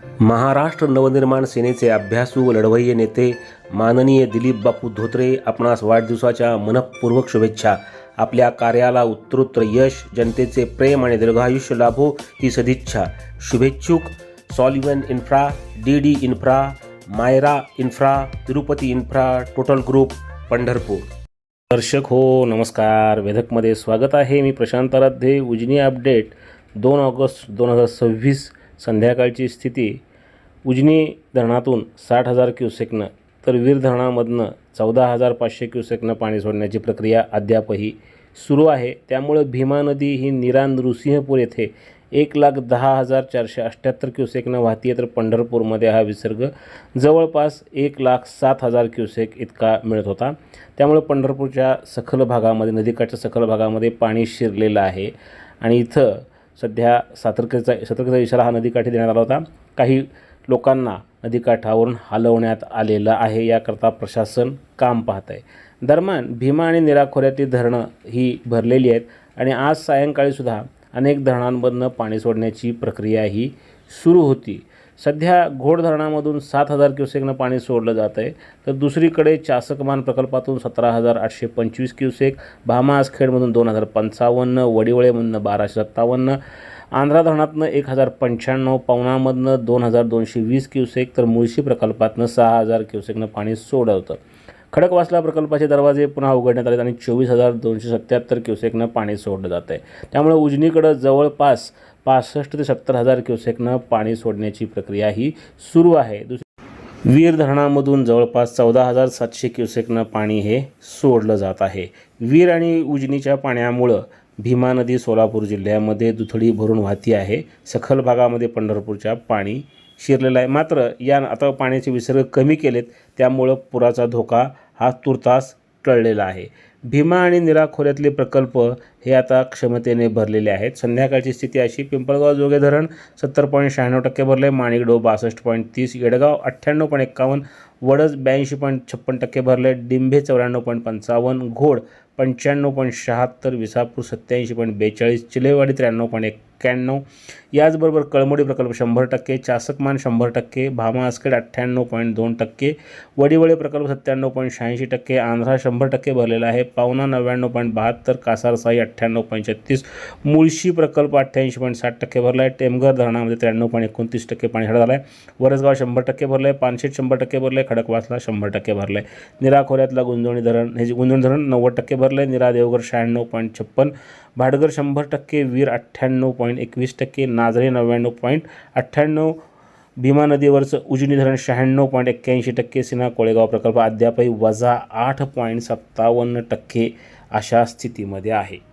महाराष्ट्र नवनिर्माण सेनेचे अभ्यासू व लढवय्ये नेते माननीय दिलीप बापू धोत्रे आपणास वाढदिवसाच्या मनःपूर्वक शुभेच्छा। आपल्या कार्याला उत्तरोत्तर यश, जनतेचे प्रेम आणि दीर्घायुष्य लाभो ही सदिच्छा। शुभेच्छुक Sullivan infra, DD infra, Myra infra, Tirupati infra, total group, Pandharpur. दर्शक हो नमस्कार, वेधकमध्ये स्वागत आहे। मी प्रशांत आराध्य। उजनी अपडेट 2 ऑगस्ट 2026 संध्याकाळची स्थिती। उजनी धरणातून 60,000 क्युसेकनं तर वीर धरणामधनं 14,500 क्युसेकनं पाणी सोडण्याची प्रक्रिया अद्यापही सुरू आहे। त्यामुळे भीमा नदी ही नीरा नृसिंहपूर येथे 1,10,478 क्युसेकनं वाहतीये, तर पंढरपूरमध्ये हा विसर्ग जवळपास 1,07,000 क्युसेक इतका मिळत होता। त्यामुळे पंढरपूरच्या सखल भागामध्ये, नदीकाठच्या सखल भागामध्ये पाणी शिरलेलं आहे आणि इथं सध्या सतर्कतेचा इशारा हा नदीकाठी देण्यात आला होता। काही लोकांना नदीकाठावरून हलवण्यात आलेलं आहे, याकरता प्रशासन काम पाहत आहे। दरम्यान भीमा आणि नीरा खोऱ्यातली धरणं ही भरलेली आहेत आणि आज सायंकाळीसुद्धा अनेक धरणांमधनं पाणी सोडण्याची प्रक्रिया ही सुरू होती। सध्या घोड धरणामधून 7,000 क्युसेकनं पाणी सोडलं जात आहे, तर दुसरीकडे चासकमान प्रकल्पातून 17,825 क्युसेक, भामाआसखेडमधून 2,055, वडिवळेमधून 1,257, आंध्रा धरणातनं 1,095, पवनामधनं 2,220 क्युसेक, तर मुळशी प्रकल्पातनं 6,000 क्युसेकनं पाणी सोडलं होतं। खडकवासला प्रकल्पाचे दरवाजे पुन्हा उघडण्यात आले आणि 24,277 क्युसेकनं पाणी सोडलं जात आहे। त्यामुळे उजनीकडं जवळपास 65,000 ते 70,000 क्युसेकनं पाणी सोडण्याची प्रक्रिया ही सुरू आहे। वीर धरणामधून जवळपास 14,700 क्युसेकनं पाणी हे सोडलं जात आहे। वीर आणि उजनीच्या पाण्यामुळं भीमा नदी सोलापूर जिल्ह्यामध्ये दुथडी भरून वाहती आहे। सखल भागामध्ये पंढरपूरच्या पाणी शिरलेलं आहे। मात्र आता पाण्याचे विसर्ग कमी केलेत, त्यामुळं पुराचा धोका हा तुर्तास टळलेला आहे। भीमा आणि नीरा खोऱ्यातले प्रकल्प हे आता क्षमतेने भरलेले आहेत। संध्याकाळची स्थिती अशी: पिंपळगाव जोगे धरण 70.96% भरले, माणिकडोह 62.30, येडगाव 98.51, वडज 82.56% भरले, डिंभे 94.55, घोड 95.76, विसापूर 87.42, चिलेवाडी 93.91, याचबरोबर कळमोडी प्रकल्प 100%, चासकमान 100%, भामाआसखेड 98.2%, वडिवळे प्रकल्प 97.86%, आंध्रा 100% भरलेला आहे, पावना 99.72, कासारसाई 98.36, मुळशी प्रकल्प 88.60% भरला आहे, टेमघर धरणामध्ये 93.29% पाणी छाडा झाला आहे, वरसगाव 100% भरलं आहे, पानशेत 100% भरलं आहे, खडकवासला 100% भरलं आहे, नीरा खोऱ्यातला गुंजवणी धरण 90% भरलं आहे, नीरा देवघर 96.56, भाटघर 100%, वीर 98.21%, नाझरे 99.98, भीमा नदीवरचं उजनी धरण 96.81%, सीना कोळेगाव प्रकल्प अद्यापही -8.57% अशा स्थितीमध्ये आहे।